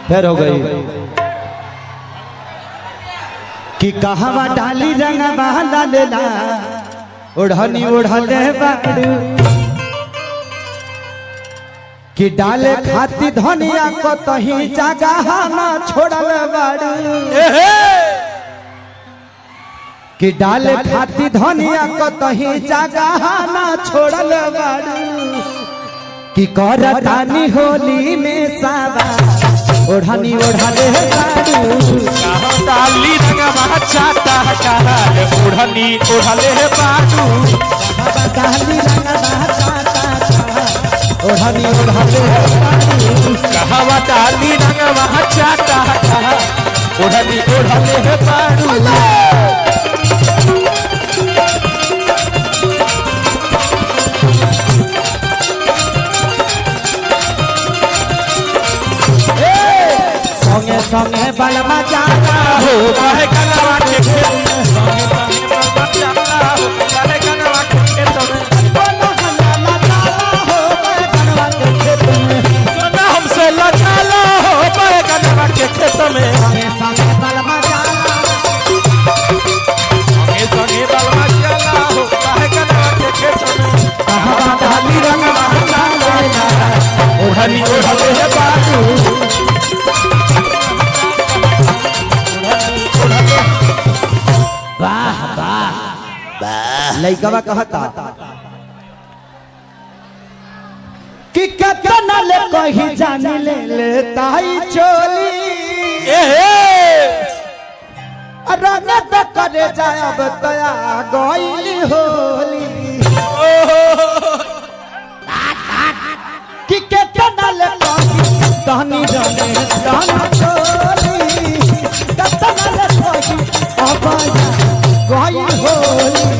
फिर हो गई कि कहवा डाली रंगवा डालेला ओढ़नी ओढ़ले बाड़ू कि डाले खाती धनिया को तही जगह ना छोड़ल बाड़ू कि डाले खाती धनिया को तही जगह ना छोड़ल बाड़ू कि करतानी होली में सावा ओढ़नी ओढ़ले बाड़ू डाली रंगवा चाटा काल ओढ़नी ओढ़ले बाड़ू डाली रंगवा चाटा ओढ़नी ओढ़ले कहवा डाली रंगवा चाटा ओढ़नी ओढ़ले बाड़ू संगे संगे बलमा जाना हो काहे गंगवा के खेत संगे संगे बलमा जाना हो काहे गंगवा के खेत में सोना हमसे लचाला हो काहे गंगवा के खेत में संगे संगे बलमा जाना संगे संगे बलमा जाना हो काहे गंगवा के खेत में कहवा डाली रंगवा डालेला ओढ़नी ओढ़ले बाड़ू वाह वाह लइकवा कहता कि कतना ले कही जान ले ताई चोली रंग त करे जायब तया गइली होली कि कतना ले कही तहनी जाने जाना चोली कतना ले कही अब गई होली